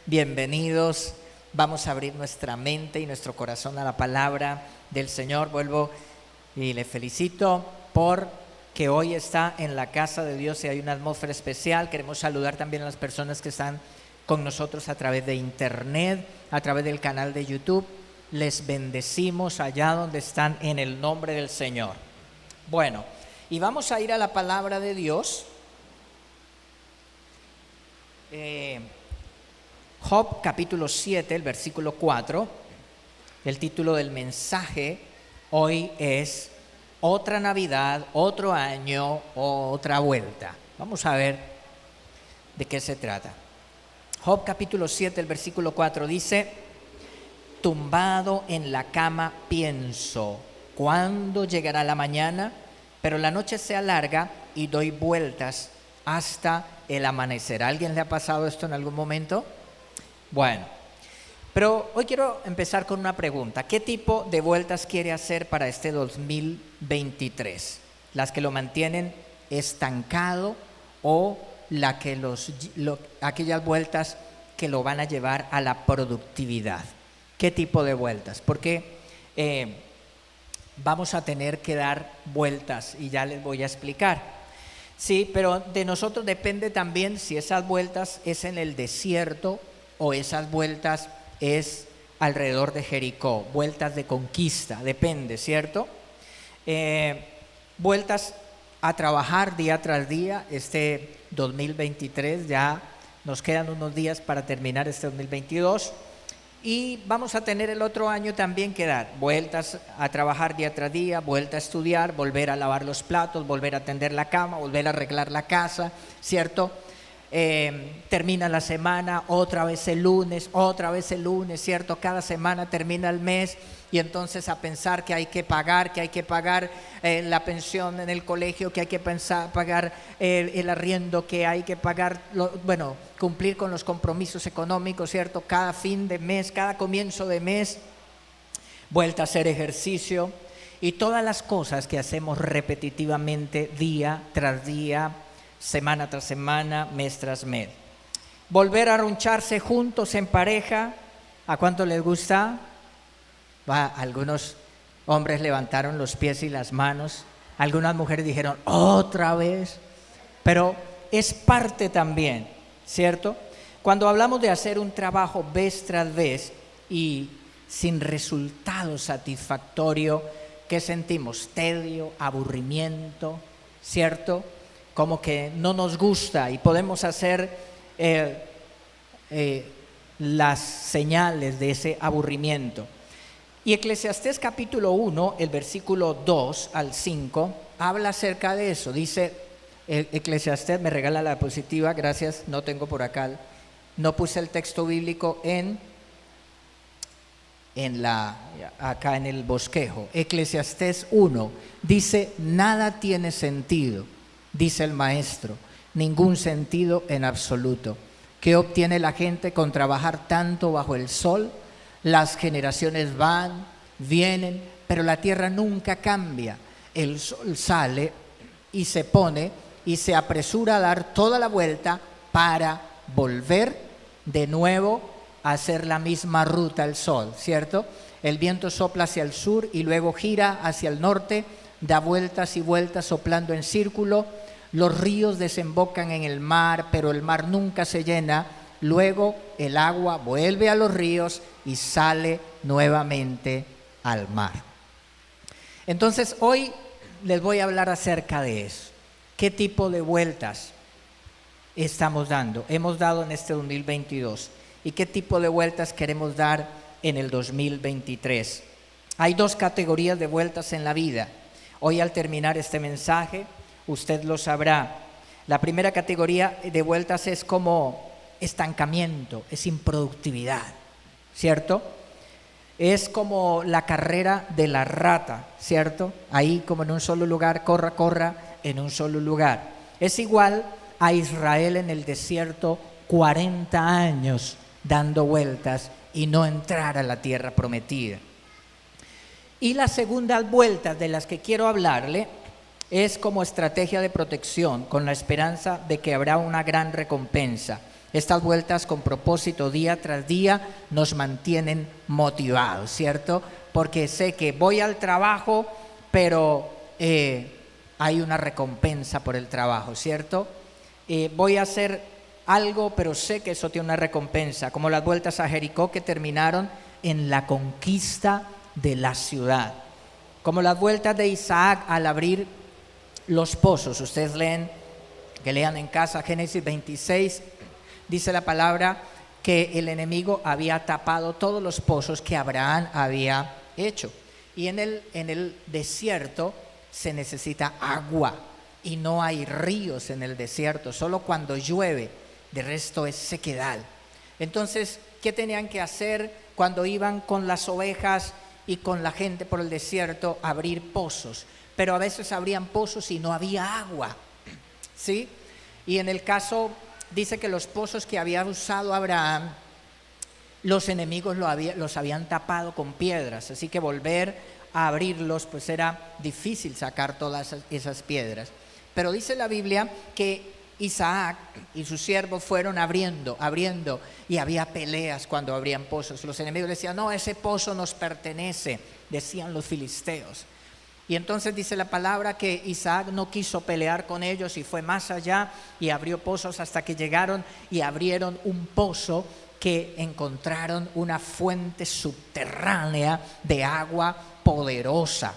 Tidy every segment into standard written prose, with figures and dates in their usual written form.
bienvenidos. Vamos a abrir nuestra mente y nuestro corazón a la palabra del Señor. Vuelvo y le felicito por que hoy está en la casa de Dios y hay una atmósfera especial. Queremos saludar también a las personas que están con nosotros a través de internet, a través del canal de YouTube. Les bendecimos allá donde están en el nombre del Señor. Bueno, y vamos a ir a la palabra de Dios. Job capítulo 7, el versículo 4. El título del mensaje hoy es Otra Navidad, otro año, otra vuelta. Vamos a ver de qué se trata. Job capítulo 7, el versículo 4 dice: tumbado en la cama pienso, ¿cuándo llegará la mañana? Pero la noche se alarga y doy vueltas hasta el amanecer. ¿A alguien le ha pasado esto en algún momento? Bueno, pero hoy quiero empezar con una pregunta. ¿Qué tipo de vueltas quiere hacer para este 2023? ¿Las que lo mantienen estancado o aquellas vueltas que lo van a llevar a la productividad? ¿Qué tipo de vueltas? Porque vamos a tener que dar vueltas y ya les voy a explicar. Sí, pero de nosotros depende también si esas vueltas es en el desierto o esas vueltas es alrededor de Jericó, vueltas de conquista, depende, ¿cierto? Vueltas a trabajar día tras día. Este 2023 ya nos quedan unos días para terminar este 2022 y vamos a tener el otro año también que dar vueltas a trabajar día tras día, vuelta a estudiar, volver a lavar los platos, volver a tender la cama, volver a arreglar la casa, ¿cierto? Termina la semana, otra vez el lunes, ¿cierto? Cada semana termina el mes y entonces a pensar que hay que pagar la pensión en el colegio, que hay que pagar el arriendo, que hay que pagar, cumplir con los compromisos económicos, ¿cierto? Cada fin de mes, cada comienzo de mes, vuelta a hacer ejercicio y todas las cosas que hacemos repetitivamente día tras día, semana tras semana, mes tras mes. Volver a arruncharse juntos en pareja. ¿A cuánto les gusta? Algunos hombres levantaron los pies y las manos. Algunas mujeres dijeron otra vez. Pero es parte también, ¿cierto? Cuando hablamos de hacer un trabajo vez tras vez y sin resultado satisfactorio, ¿qué sentimos? Tedio, aburrimiento, ¿cierto? Como que no nos gusta y podemos hacer las señales de ese aburrimiento. Y Eclesiastés capítulo 1, el versículo 2 al 5, habla acerca de eso. Dice Eclesiastés, me regala la diapositiva, gracias, no tengo por acá, no puse el texto bíblico acá en el bosquejo. Eclesiastés 1 dice: nada tiene sentido, dice el maestro, ningún sentido en absoluto. ¿Qué obtiene la gente con trabajar tanto bajo el sol? Las generaciones van, vienen, pero la tierra nunca cambia. El sol sale y se pone y se apresura a dar toda la vuelta para volver de nuevo a hacer la misma ruta el sol, ¿cierto? El viento sopla hacia el sur y luego gira hacia el norte, da vueltas y vueltas soplando en círculo. Los ríos desembocan en el mar, pero el mar nunca se llena. Luego el agua vuelve a los ríos y sale nuevamente al mar. Entonces hoy les voy a hablar acerca de eso. ¿Qué tipo de vueltas estamos dando? Hemos dado en este 2022. ¿Y qué tipo de vueltas queremos dar en el 2023? Hay dos categorías de vueltas en la vida. Hoy al terminar este mensaje, usted lo sabrá. La primera categoría de vueltas es como estancamiento, es improductividad, ¿cierto? Es como la carrera de la rata, ¿cierto? Ahí como en un solo lugar, corra en un solo lugar. Es igual a Israel en el desierto 40 años dando vueltas y no entrar a la tierra prometida. Y las segundas vueltas de las que quiero hablarle es como estrategia de protección, con la esperanza de que habrá una gran recompensa. Estas vueltas con propósito día tras día nos mantienen motivados, ¿cierto? Porque sé que voy al trabajo, pero hay una recompensa por el trabajo, ¿cierto? Voy a hacer algo, pero sé que eso tiene una recompensa, como las vueltas a Jericó que terminaron en la conquista de la ciudad, como las vueltas de Isaac al abrir los pozos. Ustedes que lean en casa Génesis 26, dice la palabra que el enemigo había tapado todos los pozos que Abraham había hecho, y en el desierto se necesita agua, y no hay ríos en el desierto, solo cuando llueve, de resto es sequedad. Entonces, ¿qué tenían que hacer cuando iban con las ovejas y con la gente por el desierto? Abrir pozos, pero a veces abrían pozos y no había agua, ¿sí? Y en el caso, dice que los pozos que había usado Abraham, los enemigos los habían tapado con piedras, así que volver a abrirlos pues era difícil sacar todas esas piedras. Pero dice la Biblia que Isaac y sus siervos fueron abriendo, y había peleas cuando abrían pozos. Los enemigos decían: no, ese pozo nos pertenece, decían los filisteos. Y entonces dice la palabra que Isaac no quiso pelear con ellos y fue más allá y abrió pozos hasta que llegaron y abrieron un pozo, que encontraron una fuente subterránea de agua poderosa.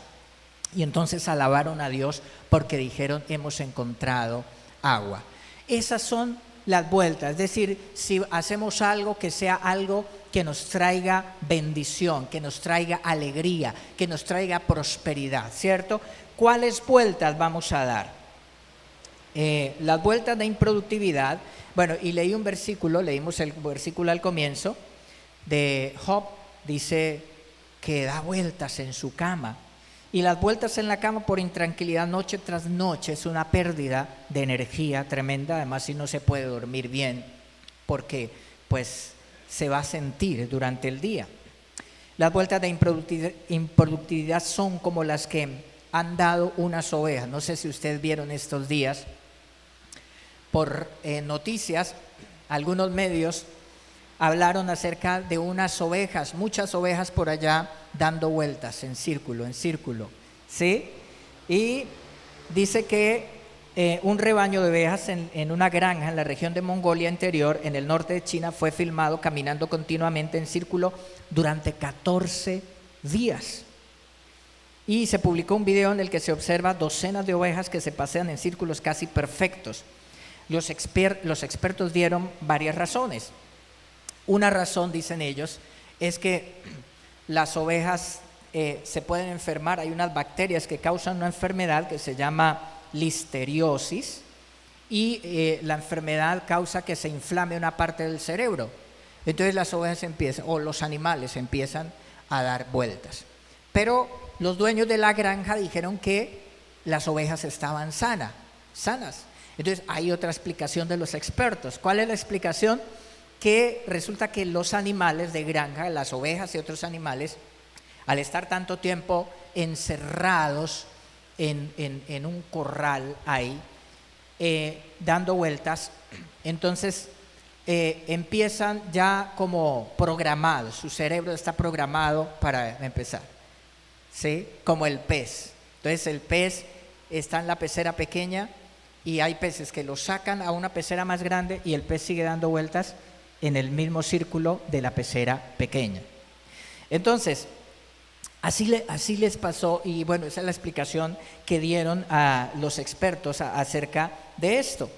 Y entonces alabaron a Dios porque dijeron: hemos encontrado agua. Esas son las vueltas, es decir, si hacemos algo, que sea algo que nos traiga bendición, que nos traiga alegría, que nos traiga prosperidad, ¿cierto? ¿Cuáles vueltas vamos a dar? Las vueltas de improductividad. Bueno, y leímos el versículo al comienzo de Job, dice que da vueltas en su cama. Y las vueltas en la cama por intranquilidad noche tras noche es una pérdida de energía tremenda. Además, si no se puede dormir bien, porque pues se va a sentir durante el día. Las vueltas de improductividad son como las que han dado unas ovejas. No sé si ustedes vieron estos días por noticias, algunos medios hablaron acerca de unas ovejas, muchas ovejas por allá dando vueltas en círculo, ¿sí? Y dice que un rebaño de ovejas en una granja en la región de Mongolia Interior, en el norte de China, fue filmado caminando continuamente en círculo durante 14 días. Y se publicó un video en el que se observa docenas de ovejas que se pasean en círculos casi perfectos. Los expertos dieron varias razones. Una razón, dicen ellos, es que las ovejas se pueden enfermar. Hay unas bacterias que causan una enfermedad que se llama listeriosis, y la enfermedad causa que se inflame una parte del cerebro. Entonces las ovejas o los animales empiezan a dar vueltas. Pero los dueños de la granja dijeron que las ovejas estaban sanas. Entonces hay otra explicación de los expertos. ¿Cuál es la explicación? Que resulta que los animales de granja, las ovejas y otros animales, al estar tanto tiempo encerrados en un corral ahí, dando vueltas, entonces empiezan ya como programados, su cerebro está programado para empezar, ¿sí? Como el pez. Entonces el pez está en la pecera pequeña y hay peces que lo sacan a una pecera más grande y el pez sigue dando vueltas en el mismo círculo de la pecera pequeña. Entonces, así les pasó, y bueno, esa es la explicación que dieron a los expertos acerca de esto.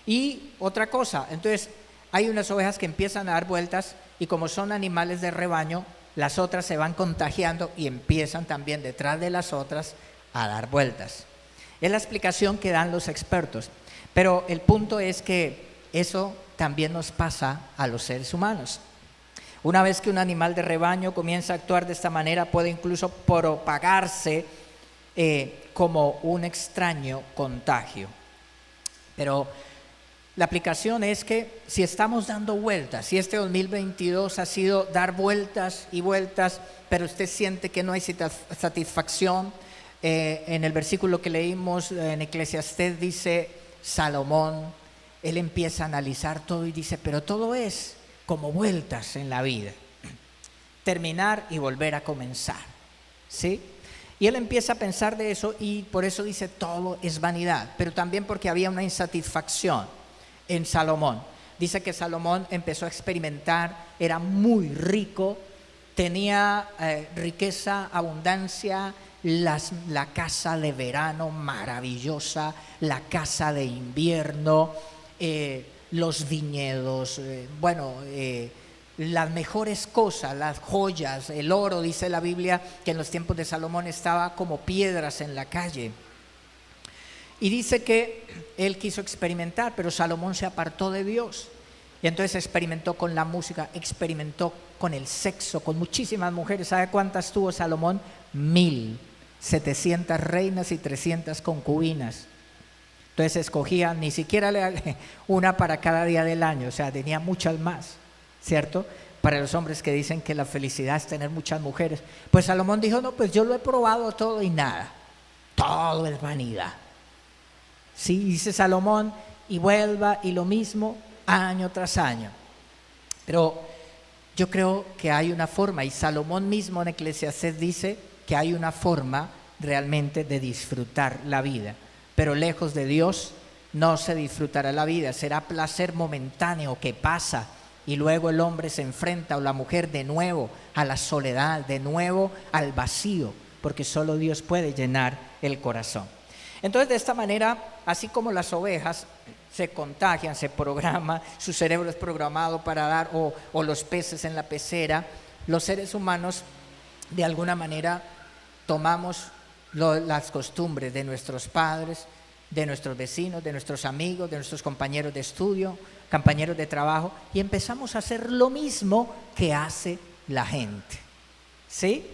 Y otra cosa, entonces hay unas ovejas que empiezan a dar vueltas y como son animales de rebaño, las otras se van contagiando y empiezan también detrás de las otras a dar vueltas. Es la explicación que dan los expertos, pero el punto es que eso también nos pasa a los seres humanos. Una vez que un animal de rebaño comienza a actuar de esta manera, puede incluso propagarse como un extraño contagio. Pero la aplicación es que si estamos dando vueltas, si este 2022 ha sido dar vueltas y vueltas, pero usted siente que no hay satisfacción, en el versículo que leímos en Eclesiastés dice Salomón, él empieza a analizar todo y dice, pero todo es como vueltas en la vida. Terminar y volver a comenzar, ¿sí? Y él empieza a pensar de eso y por eso dice todo es vanidad, pero también porque había una insatisfacción en Salomón. Dice que Salomón empezó a experimentar, era muy rico, tenía riqueza, abundancia, la casa de verano maravillosa, la casa de invierno, los viñedos, las mejores cosas, las joyas, el oro, dice la Biblia que en los tiempos de Salomón estaba como piedras en la calle. Y dice que él quiso experimentar, pero Salomón se apartó de Dios. Y entonces experimentó con la música, experimentó con el sexo, con muchísimas mujeres. ¿Sabe cuántas tuvo Salomón? 1,700 reinas y 300 concubinas. Entonces escogía ni siquiera una para cada día del año, o sea, tenía muchas más, ¿cierto? Para los hombres que dicen que la felicidad es tener muchas mujeres. Pues Salomón dijo, no, pues yo lo he probado todo y nada. Todo es vanidad. Sí, dice Salomón, y vuelva y lo mismo año tras año. Pero yo creo que hay una forma, y Salomón mismo en Eclesiastés dice que hay una forma realmente de disfrutar la vida. Pero lejos de Dios no se disfrutará la vida, será placer momentáneo que pasa y luego el hombre se enfrenta o la mujer de nuevo a la soledad, de nuevo al vacío, porque solo Dios puede llenar el corazón. Entonces de esta manera, así como las ovejas se contagian, se programa, su cerebro es programado para dar, o los peces en la pecera, los seres humanos de alguna manera tomamos las costumbres de nuestros padres, de nuestros vecinos, de nuestros amigos, de nuestros compañeros de estudio, compañeros de trabajo, y empezamos a hacer lo mismo que hace la gente, ¿sí?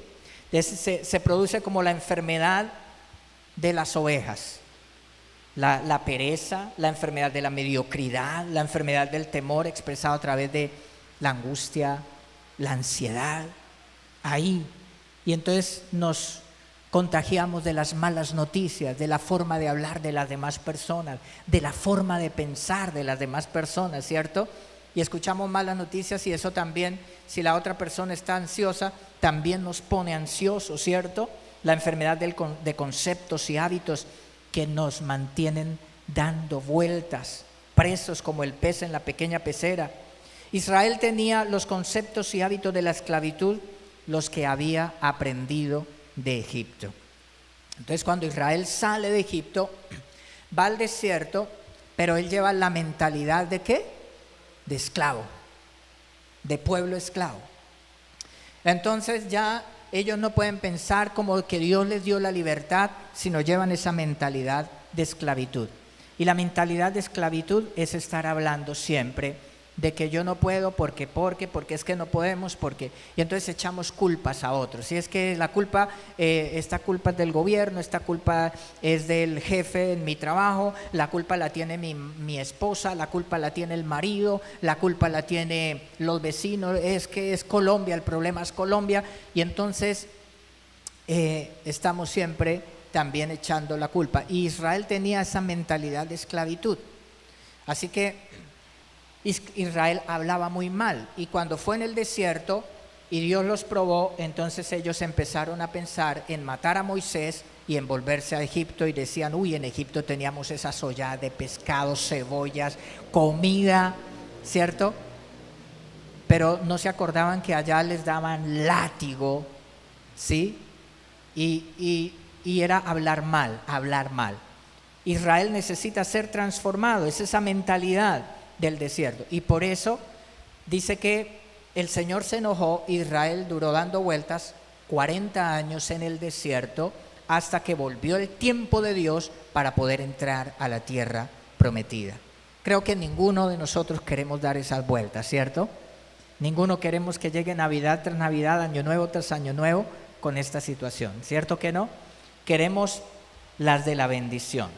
Se produce como la enfermedad de las ovejas, la pereza, la enfermedad de la mediocridad, la enfermedad del temor expresado a través de la angustia, la ansiedad, ahí. Y entonces nos contagiamos de las malas noticias, de la forma de hablar de las demás personas, de la forma de pensar de las demás personas, ¿cierto? Y escuchamos malas noticias y eso también, si la otra persona está ansiosa, también nos pone ansiosos, ¿cierto? La enfermedad de conceptos y hábitos que nos mantienen dando vueltas, presos como el pez en la pequeña pecera. Israel tenía los conceptos y hábitos de la esclavitud, los que había aprendido de Egipto. Entonces cuando Israel sale de Egipto, va al desierto, pero él lleva la mentalidad ¿de qué? De esclavo, de pueblo esclavo. Entonces ya ellos no pueden pensar como que Dios les dio la libertad, sino llevan esa mentalidad de esclavitud. Y la mentalidad de esclavitud es estar hablando siempre de que yo no puedo, porque es que no podemos, y entonces echamos culpas a otros. Si es que la culpa, esta culpa es del gobierno, esta culpa es del jefe en mi trabajo, la culpa la tiene mi esposa, la culpa la tiene el marido, la culpa la tiene los vecinos, es que es Colombia, el problema es Colombia, y entonces estamos siempre también echando la culpa. Y Israel tenía esa mentalidad de esclavitud, así que Israel hablaba muy mal, y cuando fue en el desierto y Dios los probó, entonces ellos empezaron a pensar en matar a Moisés y en volverse a Egipto, y decían, uy, en Egipto teníamos esas ollas de pescados, cebollas, comida, ¿cierto? Pero no se acordaban que allá les daban látigo, ¿sí? Y era hablar mal. Israel necesita ser transformado, es esa mentalidad del desierto, y por eso dice que el Señor se enojó. Israel duró dando vueltas 40 años en el desierto hasta que volvió el tiempo de Dios para poder entrar a la tierra prometida. Creo que ninguno de nosotros queremos dar esas vueltas, ¿cierto? Ninguno queremos que llegue Navidad tras Navidad, Año Nuevo tras Año Nuevo con esta situación, ¿cierto que no? Queremos las de la bendición,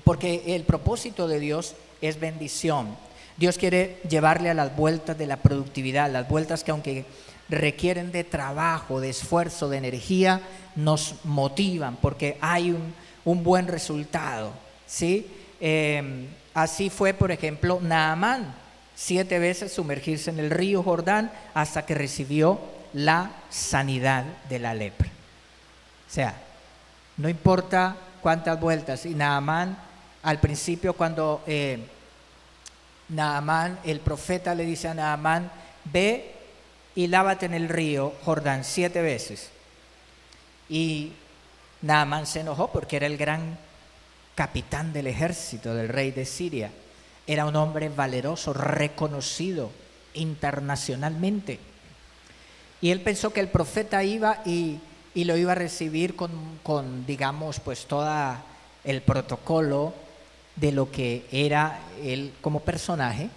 porque el propósito de Dios es bendición. Dios quiere llevarle a las vueltas de la productividad, las vueltas que aunque requieren de trabajo, de esfuerzo, de energía, nos motivan porque hay un buen resultado, ¿sí? Así fue, por ejemplo, Naamán, 7 veces sumergirse en el río Jordán hasta que recibió la sanidad de la lepra. O sea, no importa cuántas vueltas. Y Naamán, al principio, cuando Naamán, el profeta le dice a Naamán: ve y lávate en el río Jordán 7 veces. Y Naamán se enojó porque era el gran capitán del ejército del rey de Siria. Era un hombre valeroso, reconocido internacionalmente. Y él pensó que el profeta iba y lo iba a recibir con digamos, pues todo el protocolo de lo que era él como personaje.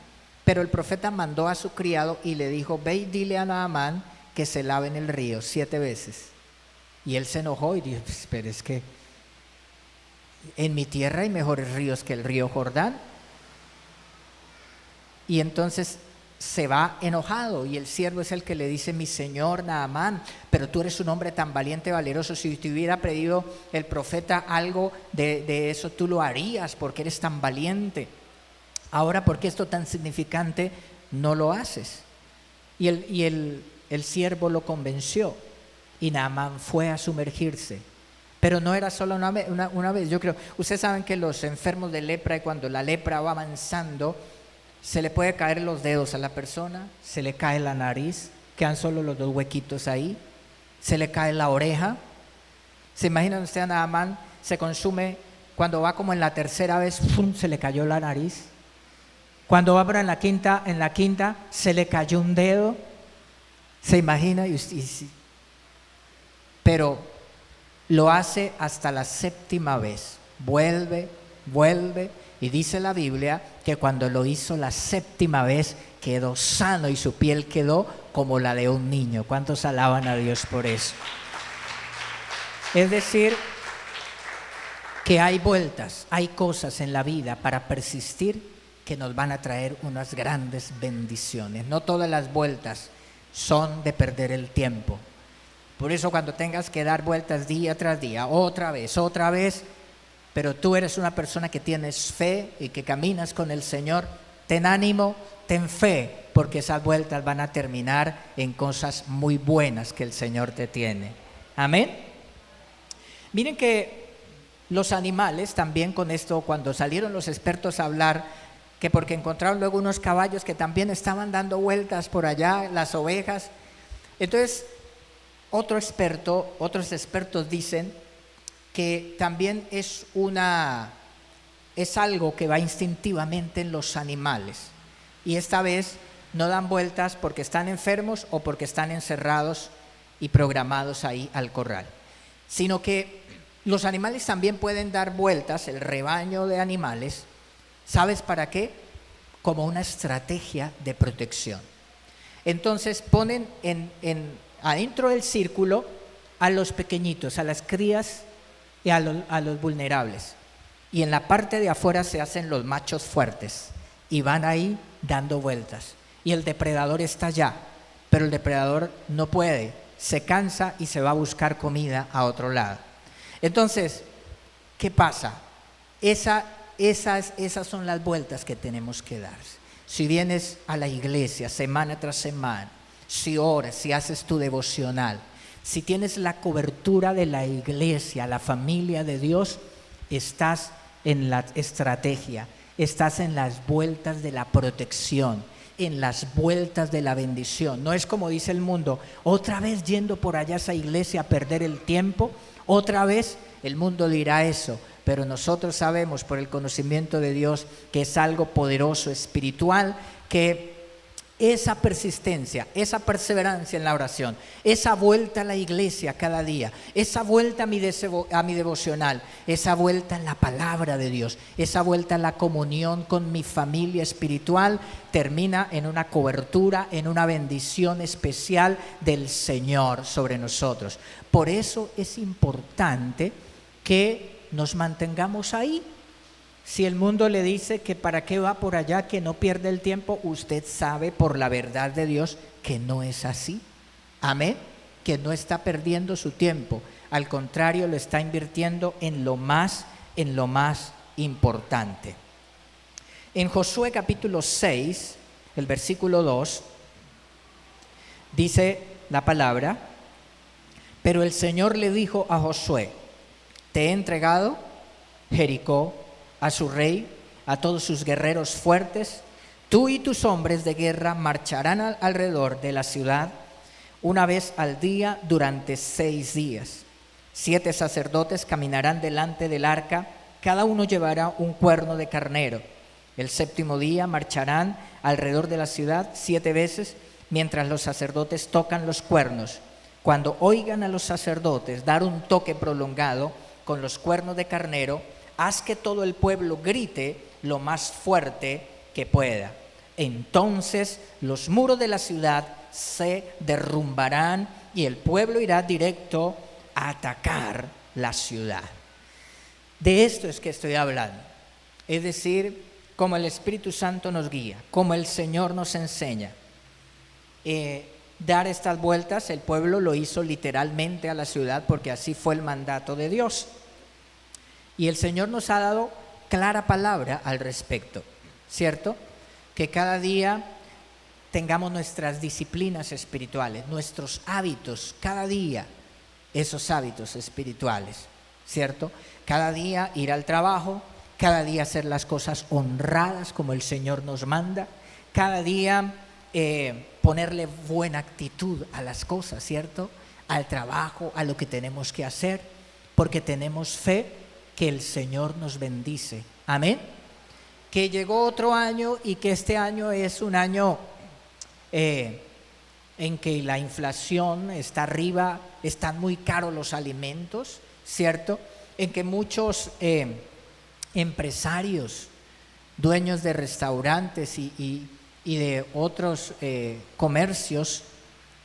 Pero el profeta mandó a su criado y le dijo: ve y dile a Naamán que se lave en el río 7 veces. Y él se enojó y dijo: pero es que en mi tierra hay mejores ríos que el río Jordán. Y entonces se va enojado, y el siervo es el que le dice: mi señor Naamán, pero tú eres un hombre tan valiente, valeroso, si te hubiera pedido el profeta algo de eso, tú lo harías porque eres tan valiente. Ahora, ¿por qué esto tan significante no lo haces? Y el siervo lo convenció, y Naamán fue a sumergirse. Pero no era solo una vez. Yo creo, ustedes saben que los enfermos de lepra, y cuando la lepra va avanzando, se le puede caer los dedos a la persona, se le cae la nariz, quedan solo los 2 huequitos ahí, se le cae la oreja. ¿Se imaginan ustedes a Naamán? Se consume, cuando va como en la 3ª vez, ¡pum!, se le cayó la nariz. Cuando va para en la quinta se le cayó un dedo. ¿Se imagina? Pero lo hace hasta la 7ª vez. Vuelve, y dice la Biblia que cuando lo hizo la 7ª vez quedó sano y su piel quedó como la de un niño. ¿Cuántos alaban a Dios por eso? Es decir, que hay vueltas, hay cosas en la vida para persistir que nos van a traer unas grandes bendiciones. No todas las vueltas son de perder el tiempo. Por eso, cuando tengas que dar vueltas día tras día, otra vez, pero tú eres una persona que tienes fe y que caminas con el Señor, ten ánimo, ten fe, porque esas vueltas van a terminar en cosas muy buenas que el Señor te tiene. Amén. Miren que los animales también, con esto, cuando salieron los expertos a hablar, que porque encontraron luego unos caballos que también estaban dando vueltas por allá, las ovejas. Entonces, otros expertos dicen que también es algo que va instintivamente en los animales, y esta vez no dan vueltas porque están enfermos o porque están encerrados y programados ahí al corral, sino que los animales también pueden dar vueltas, el rebaño de animales. ¿Sabes para qué? Como una estrategia de protección. Entonces ponen adentro del círculo a los pequeñitos, a las crías y a los vulnerables. Y en la parte de afuera se hacen los machos fuertes y van ahí dando vueltas. Y el depredador está allá, pero el depredador no puede, se cansa y se va a buscar comida a otro lado. Entonces, ¿qué pasa? Esas son las vueltas que tenemos que dar. Si vienes a la iglesia semana tras semana, si oras, si haces tu devocional, si tienes la cobertura de la iglesia, la familia de Dios, estás en la estrategia, estás en las vueltas de la protección, en las vueltas de la bendición. No es como dice el mundo, otra vez yendo por allá a esa iglesia a perder el tiempo, otra vez el mundo dirá eso, pero nosotros sabemos por el conocimiento de Dios que es algo poderoso, espiritual, que esa persistencia, esa perseverancia en la oración, esa vuelta a la iglesia cada día, esa vuelta a mi devocional, esa vuelta a la palabra de Dios, esa vuelta a la comunión con mi familia espiritual, termina en una cobertura, en una bendición especial del Señor sobre nosotros. Por eso es importante que nos mantengamos ahí. Si el mundo le dice que para qué va por allá, que no pierde el tiempo, usted sabe por la verdad de Dios que no es así. Amén. Que no está perdiendo su tiempo. Al contrario, lo está invirtiendo en lo más importante. En Josué capítulo 6, el versículo 2, dice la palabra: pero el Señor le dijo a Josué: te he entregado Jericó, a su rey, a todos sus guerreros fuertes. Tú y tus hombres de guerra marcharán alrededor de la ciudad una vez al día durante 6 días. 7 sacerdotes caminarán delante del arca, cada uno llevará un cuerno de carnero. El 7º día marcharán alrededor de la ciudad 7 veces, mientras los sacerdotes tocan los cuernos. Cuando oigan a los sacerdotes dar un toque prolongado con los cuernos de carnero, haz que todo el pueblo grite lo más fuerte que pueda. Entonces los muros de la ciudad se derrumbarán y el pueblo irá directo a atacar la ciudad. De esto es que estoy hablando. Es decir, como el Espíritu Santo nos guía, como el Señor nos enseña. Dar estas vueltas, el pueblo lo hizo literalmente a la ciudad porque así fue el mandato de Dios. Y el Señor nos ha dado clara palabra al respecto, ¿cierto? Que cada día tengamos nuestras disciplinas espirituales, nuestros hábitos, cada día esos hábitos espirituales, ¿cierto? Cada día ir al trabajo, cada día hacer las cosas honradas como el Señor nos manda, cada día ponerle buena actitud a las cosas, ¿cierto? Al trabajo, a lo que tenemos que hacer, porque tenemos fe que el Señor nos bendice. Amén. Que llegó otro año y que este año es un año en que la inflación está arriba, están muy caros los alimentos, ¿cierto? En que muchos empresarios, dueños de restaurantes y de otros comercios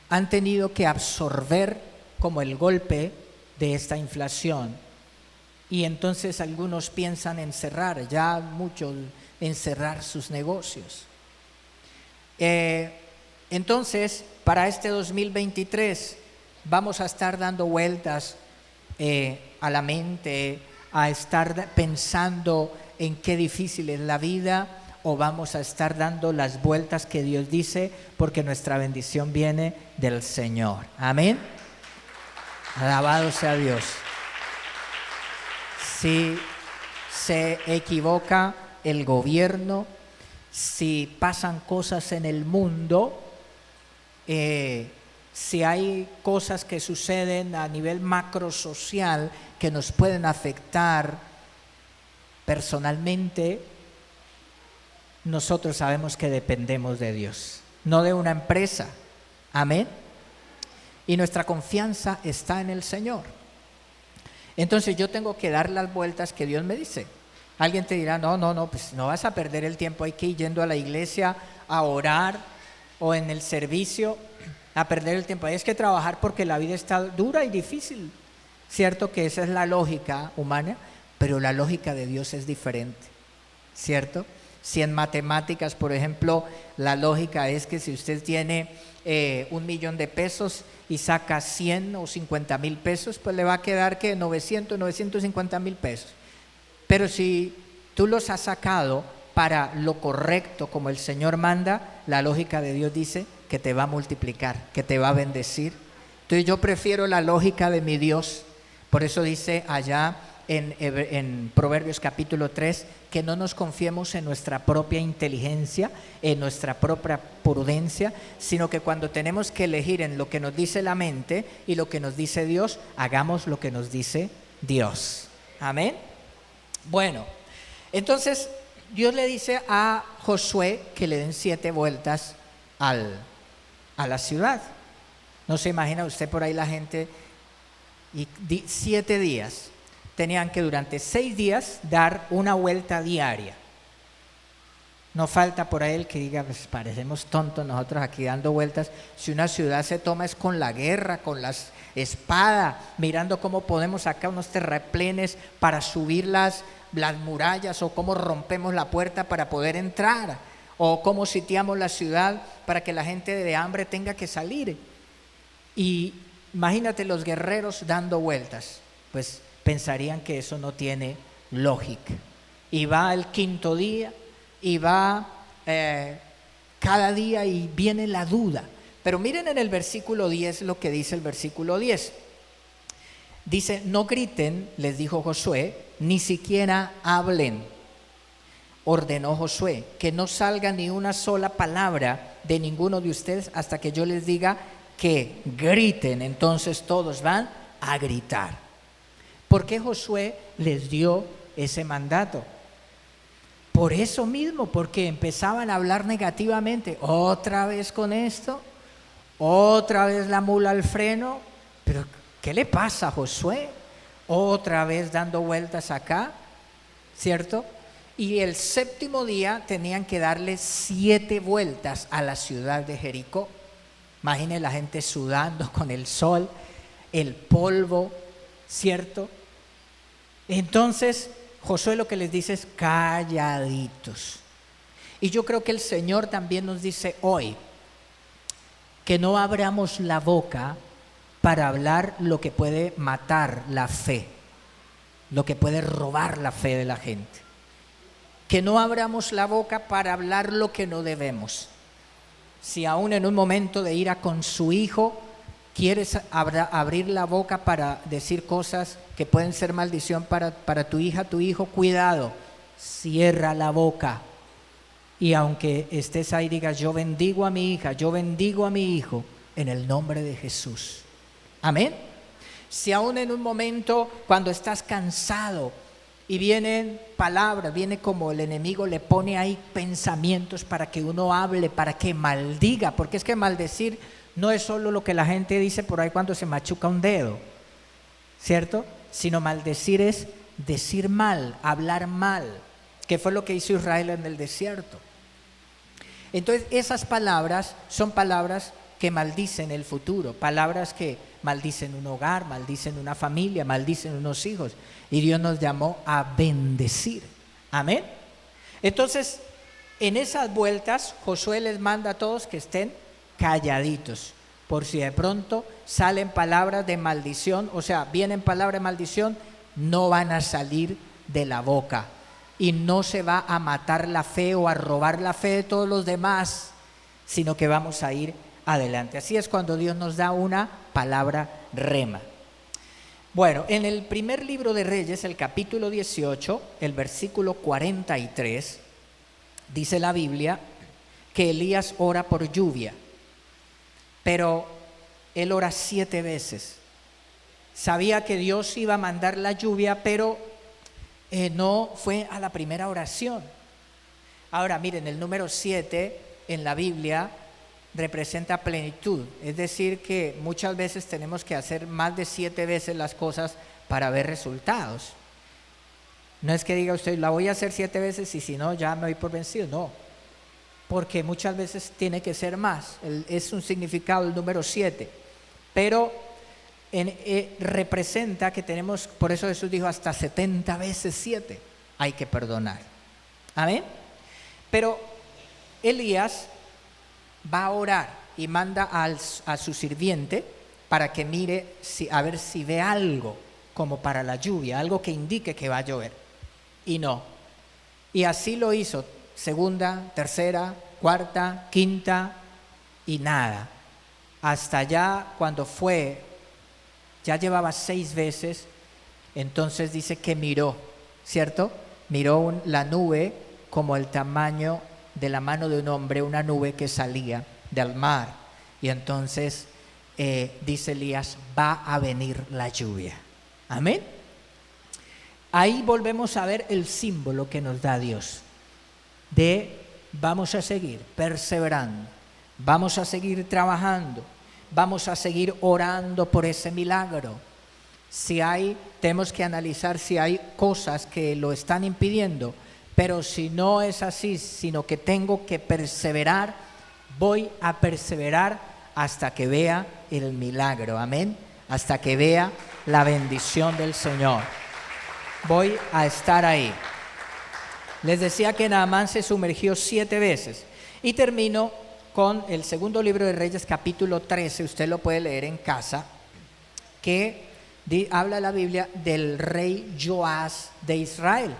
han tenido que absorber como el golpe de esta inflación. Y entonces algunos piensan en cerrar, ya muchos en cerrar sus negocios. Entonces, para este 2023 vamos a estar dando vueltas a la mente, a estar pensando en qué difícil es la vida, o vamos a estar dando las vueltas que Dios dice, porque nuestra bendición viene del Señor. Amén. Alabado sea Dios. Si se equivoca el gobierno, si pasan cosas en el mundo, si hay cosas que suceden a nivel macrosocial que nos pueden afectar personalmente, nosotros sabemos que dependemos de Dios, no de una empresa. Amén. Y nuestra confianza está en el Señor. Entonces yo tengo que dar las vueltas que Dios me dice. Alguien te dirá: no, pues no vas a perder el tiempo, hay que ir yendo a la iglesia a orar o en el servicio a perder el tiempo. Hay que trabajar porque la vida está dura y difícil. Cierto que esa es la lógica humana, pero la lógica de Dios es diferente, ¿cierto? Si en matemáticas, por ejemplo, la lógica es que si usted tiene 1.000.000 de pesos y saca 100 o 50.000 pesos, pues le va a quedar que 950.000 pesos. Pero si tú los has sacado para lo correcto, como el Señor manda, la lógica de Dios dice que te va a multiplicar, que te va a bendecir. Entonces yo prefiero la lógica de mi Dios. Por eso dice allá en Proverbios capítulo 3, que no nos confiemos en nuestra propia inteligencia, en nuestra propia prudencia, sino que cuando tenemos que elegir en lo que nos dice la mente y lo que nos dice Dios, hagamos lo que nos dice Dios. Amén. Bueno, entonces Dios le dice a Josué que le den 7 vueltas a la ciudad. No se imagina usted por ahí la gente, y 7 días. Tenían que durante 6 días dar una vuelta diaria. No falta por ahí el que diga: pues parecemos tontos nosotros aquí dando vueltas. Si una ciudad se toma es con la guerra, con las espadas, mirando cómo podemos sacar unos terraplenes para subir las murallas, o cómo rompemos la puerta para poder entrar, o cómo sitiamos la ciudad para que la gente de hambre tenga que salir. Y imagínate los guerreros dando vueltas, pues pensarían que eso no tiene lógica. Y va el 5.º día y va cada día y viene la duda. Pero miren en el versículo 10 lo que dice el versículo 10. Dice, no griten, les dijo Josué, ni siquiera hablen. Ordenó Josué, que no salga ni una sola palabra de ninguno de ustedes hasta que yo les diga que griten. Entonces todos van a gritar. ¿Por qué Josué les dio ese mandato? Por eso mismo, porque empezaban a hablar negativamente. Otra vez con esto, otra vez la mula al freno. Pero ¿qué le pasa a Josué? Otra vez dando vueltas acá, ¿cierto? Y el séptimo día tenían que darle 7 vueltas a la ciudad de Jericó. Imagine la gente sudando con el sol, el polvo, ¿cierto? Entonces Josué lo que les dice es calladitos. Y yo creo que el Señor también nos dice hoy que no abramos la boca para hablar lo que puede matar la fe, lo que puede robar la fe de la gente. Que no abramos la boca para hablar lo que no debemos. Si aún en un momento de ira con su hijo quieres abrir la boca para decir cosas que pueden ser maldición para tu hija, tu hijo, cuidado, cierra la boca. Y aunque estés ahí, digas, yo bendigo a mi hija, yo bendigo a mi hijo, en el nombre de Jesús. Amén. Si aún en un momento cuando estás cansado y vienen palabras, viene como el enemigo le pone ahí pensamientos para que uno hable, para que maldiga, porque es que maldecir no es solo lo que la gente dice por ahí cuando se machuca un dedo, ¿cierto? Sino maldecir es decir mal, hablar mal, que fue lo que hizo Israel en el desierto. Entonces esas palabras son palabras que maldicen el futuro, palabras que maldicen un hogar, maldicen una familia, maldicen unos hijos. Y Dios nos llamó a bendecir. Amén. Entonces, en esas vueltas, Josué les manda a todos que estén calladitos, por si de pronto salen palabras de maldición, o sea, vienen palabras de maldición, no van a salir de la boca. Y no se va a matar la fe o a robar la fe de todos los demás, sino que vamos a ir adelante. Así es cuando Dios nos da una palabra rema. Bueno, en el primer libro de Reyes, el capítulo 18, el versículo 43, dice la Biblia que Elías ora por lluvia, pero él ora 7 veces. Sabía que Dios iba a mandar la lluvia, pero no fue a la primera oración. Ahora miren, el número 7 en la Biblia representa plenitud, es decir que muchas veces tenemos que hacer más de 7 veces las cosas para ver resultados. No es que diga usted, la voy a hacer 7 veces y si no ya me doy por vencido, no, porque muchas veces tiene que ser más, es un significado el número 7, pero representa que tenemos, por eso Jesús dijo hasta 70 veces 7 hay que perdonar. Amén. Pero Elías va a orar y manda a su sirviente para que mire a ver si ve algo como para la lluvia, algo que indique que va a llover. Y no. Y así lo hizo, segunda, tercera, cuarta, quinta y nada. Hasta ya cuando fue, ya llevaba 6 veces, entonces dice que miró, ¿cierto? Miró la nube como el tamaño de la mano de un hombre, una nube que salía del mar. Y entonces dice Elías, va a venir la lluvia. Amén. Ahí volvemos a ver el símbolo que nos da Dios de vamos a seguir perseverando, vamos a seguir trabajando, vamos a seguir orando por ese milagro. Tenemos que analizar si hay cosas que lo están impidiendo, pero si no es así, sino que tengo que perseverar, voy a perseverar hasta que vea el milagro, amén, hasta que vea la bendición del Señor. Voy a estar ahí. Les decía que Naamán se sumergió 7 veces. Y termino con el segundo libro de Reyes, capítulo 13, usted lo puede leer en casa, que habla la Biblia del rey Joás de Israel.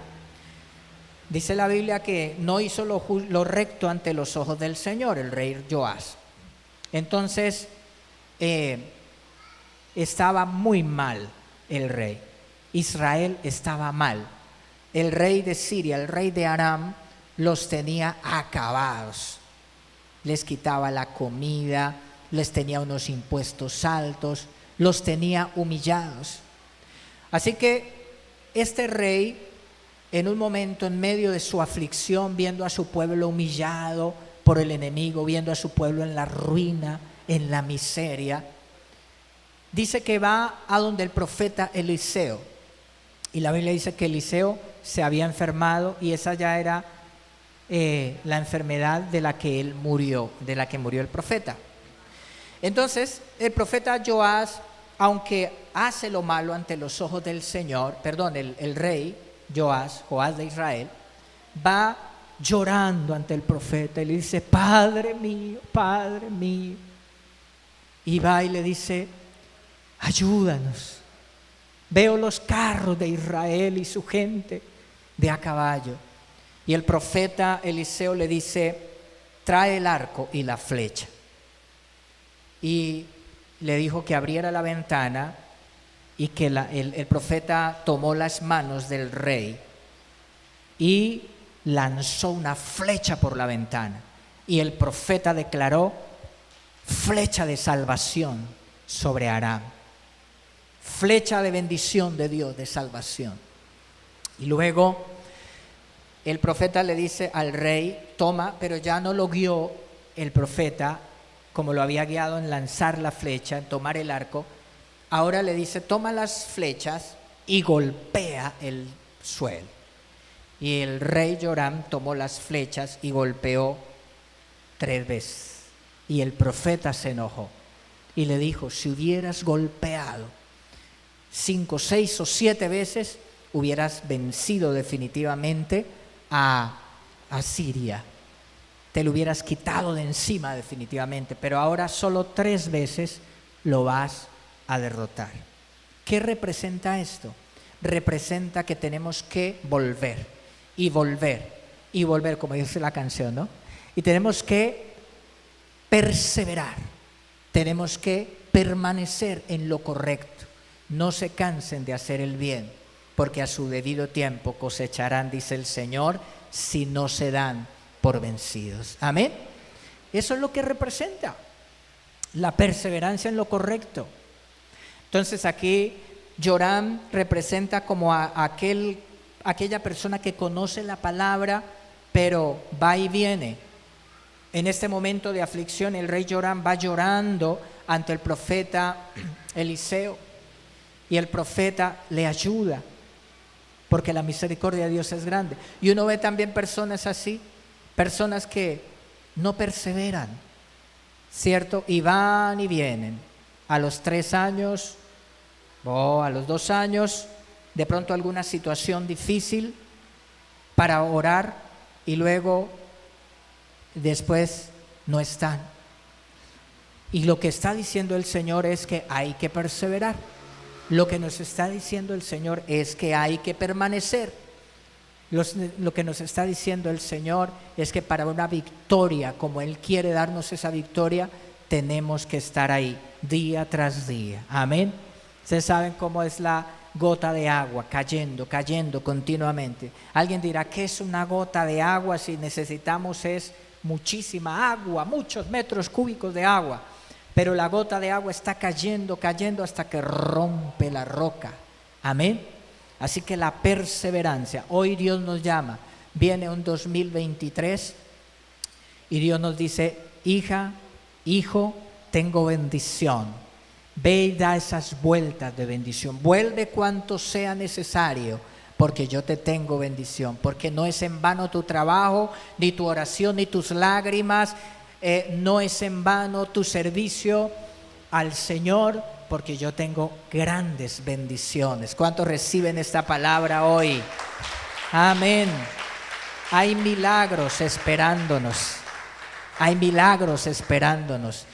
Dice la Biblia que no hizo lo recto ante los ojos del Señor, el rey Joás. Entonces, estaba muy mal el rey. Israel estaba mal. El rey de Siria, el rey de Aram, los tenía acabados. Les quitaba la comida, les tenía unos impuestos altos, los tenía humillados. Así que este rey, en un momento en medio de su aflicción, viendo a su pueblo humillado por el enemigo, viendo a su pueblo en la ruina, en la miseria, dice que va a donde el profeta Eliseo. Y la Biblia dice que Eliseo se había enfermado y esa ya era la enfermedad de la que él murió, de la que murió el profeta. Entonces, el profeta Joás, aunque hace lo malo ante los ojos del Señor, el rey Joás de Israel, va llorando ante el profeta y le dice: Padre mío, Padre mío. Y va y le dice: ayúdanos. Veo los carros de Israel y su gente de a caballo. Y el profeta Eliseo le dice: trae el arco y la flecha. Y le dijo que abriera la ventana y que el profeta tomó las manos del rey y lanzó una flecha por la ventana. Y el profeta declaró: flecha de salvación sobre Aram. Flecha de bendición de Dios, de salvación. Y luego el profeta le dice al rey: toma, pero ya no lo guió el profeta como lo había guiado en lanzar la flecha, en tomar el arco. Ahora le dice: toma las flechas y golpea el suelo. Y el rey Joram tomó las flechas y golpeó 3 veces. Y el profeta se enojó y le dijo: si hubieras golpeado 5, 6 o 7 veces, hubieras vencido definitivamente a Siria. Te lo hubieras quitado de encima definitivamente, pero ahora solo 3 veces lo vas a derrotar. ¿Qué representa esto? Representa que tenemos que volver y volver y volver, como dice la canción, ¿no? Y tenemos que perseverar, tenemos que permanecer en lo correcto. No se cansen de hacer el bien, porque a su debido tiempo cosecharán, dice el Señor, si no se dan por vencidos. Amén. Eso es lo que representa la perseverancia en lo correcto. Entonces aquí Joram representa como aquella persona que conoce la palabra, pero va y viene. En este momento de aflicción, el rey Joram va llorando ante el profeta Eliseo, y el profeta le ayuda, porque la misericordia de Dios es grande. Y uno ve también personas así, personas que no perseveran, ¿cierto? Y van y vienen. A los 3 años o a los 2 años, de pronto alguna situación difícil para orar, y luego después no están. Y lo que está diciendo el Señor es que hay que perseverar. Lo que nos está diciendo el Señor es que hay que permanecer. Lo que nos está diciendo el Señor es que para una victoria, como Él quiere darnos esa victoria, tenemos que estar ahí día tras día. Amén. Ustedes saben cómo es la gota de agua cayendo continuamente. Alguien dirá: ¿qué es una gota de agua? Si necesitamos es muchísima agua, muchos metros cúbicos de agua. Pero la gota de agua está cayendo hasta que rompe la roca. Amén. Así que la perseverancia. Hoy Dios nos llama. Viene un 2023 y Dios nos dice: hija, hijo, tengo bendición. Ve y da esas vueltas de bendición. Vuelve cuanto sea necesario, porque yo te tengo bendición. Porque no es en vano tu trabajo, ni tu oración, ni tus lágrimas. No es en vano tu servicio al Señor, porque yo tengo grandes bendiciones. ¿Cuántos reciben esta palabra hoy? Amén. Hay milagros esperándonos. Hay milagros esperándonos.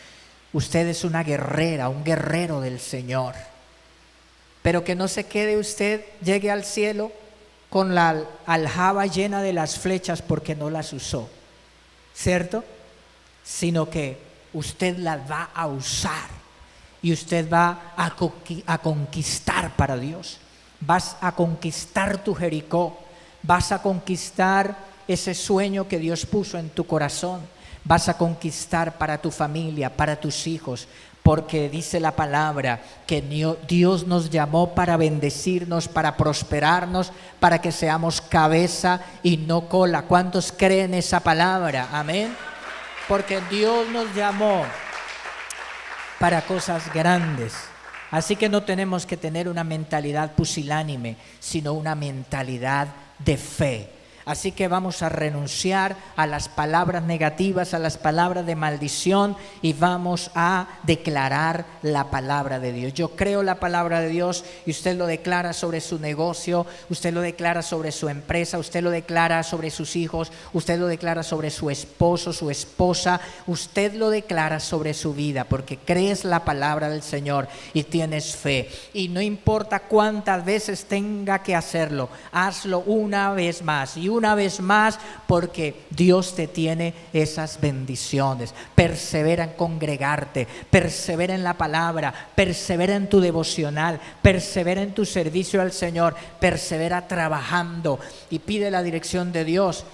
Usted es una guerrera, un guerrero del Señor. Pero que no se quede usted, llegue al cielo con la aljaba llena de las flechas porque no las usó, ¿cierto? Sino que usted las va a usar y usted va a conquistar para Dios. Vas a conquistar tu Jericó, vas a conquistar ese sueño que Dios puso en tu corazón, vas a conquistar para tu familia, para tus hijos, porque dice la palabra que Dios nos llamó para bendecirnos, para prosperarnos, para que seamos cabeza y no cola. ¿Cuántos creen esa palabra? Amén. Porque Dios nos llamó para cosas grandes. Así que no tenemos que tener una mentalidad pusilánime, sino una mentalidad de fe. Así que vamos a renunciar a las palabras negativas, a las palabras de maldición y vamos a declarar la palabra de Dios. Yo creo la palabra de Dios y usted lo declara sobre su negocio, usted lo declara sobre su empresa, usted lo declara sobre sus hijos, usted lo declara sobre su esposo, su esposa, usted lo declara sobre su vida porque crees la palabra del Señor y tienes fe. Y no importa cuántas veces tenga que hacerlo, hazlo una vez más y una vez más, porque Dios te tiene esas bendiciones. Persevera en congregarte, persevera en la palabra, persevera en tu devocional, persevera en tu servicio al Señor, persevera trabajando y pide la dirección de Dios,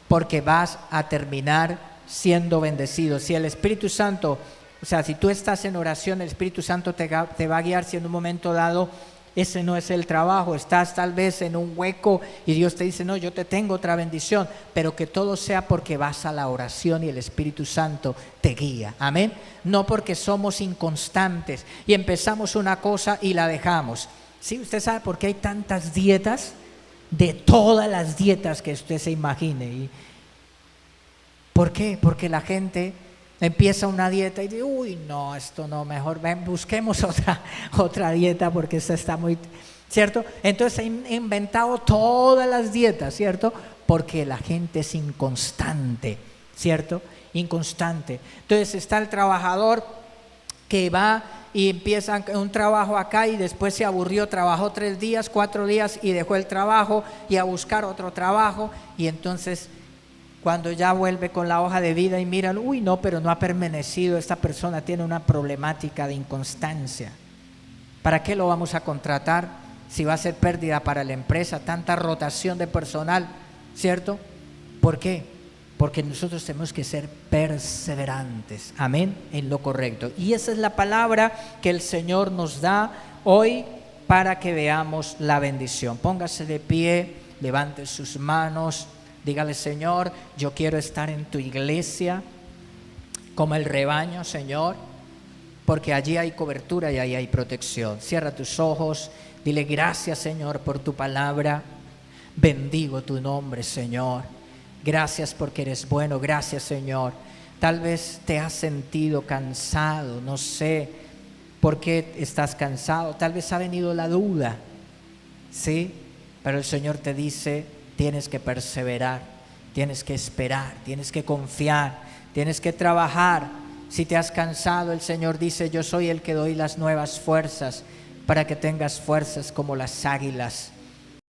porque vas a terminar siendo bendecido. Si el Espíritu Santo, o sea, si tú estás en oración, el Espíritu Santo te va a guiar. Si en un momento dado ese no es el trabajo, estás tal vez en un hueco y Dios te dice, no, yo te tengo otra bendición, pero que todo sea porque vas a la oración y el Espíritu Santo te guía, amén. No porque somos inconstantes y empezamos una cosa y la dejamos. ¿Sí? ¿Usted sabe por qué hay tantas dietas? De todas las dietas que usted se imagine. ¿Y por qué? Porque la gente empieza una dieta y dice, uy, no, esto no, mejor busquemos otra dieta porque esta está muy, ¿cierto? Entonces han inventado todas las dietas, ¿cierto? Porque la gente es inconstante, ¿cierto? Inconstante. Entonces está el trabajador que va y empieza un trabajo acá y después se aburrió, trabajó 3 días, 4 días y dejó el trabajo y a buscar otro trabajo y entonces cuando ya vuelve con la hoja de vida y miran, uy, no, pero no ha permanecido, esta persona tiene una problemática de inconstancia. ¿Para qué lo vamos a contratar si va a ser pérdida para la empresa? Tanta rotación de personal, ¿cierto? ¿Por qué? Porque nosotros tenemos que ser perseverantes, amén, en lo correcto. Y esa es la palabra que el Señor nos da hoy para que veamos la bendición. Póngase de pie, levante sus manos. Dígale, Señor, yo quiero estar en tu iglesia como el rebaño, Señor, porque allí hay cobertura y ahí hay protección. Cierra tus ojos, dile gracias, Señor, por tu palabra. Bendigo tu nombre, Señor. Gracias porque eres bueno, gracias, Señor. Tal vez te has sentido cansado, no sé por qué estás cansado. Tal vez ha venido la duda, ¿sí? Pero el Señor te dice, tienes que perseverar, tienes que esperar, tienes que confiar, tienes que trabajar. Si te has cansado, el Señor dice, yo soy el que doy las nuevas fuerzas para que tengas fuerzas como las águilas.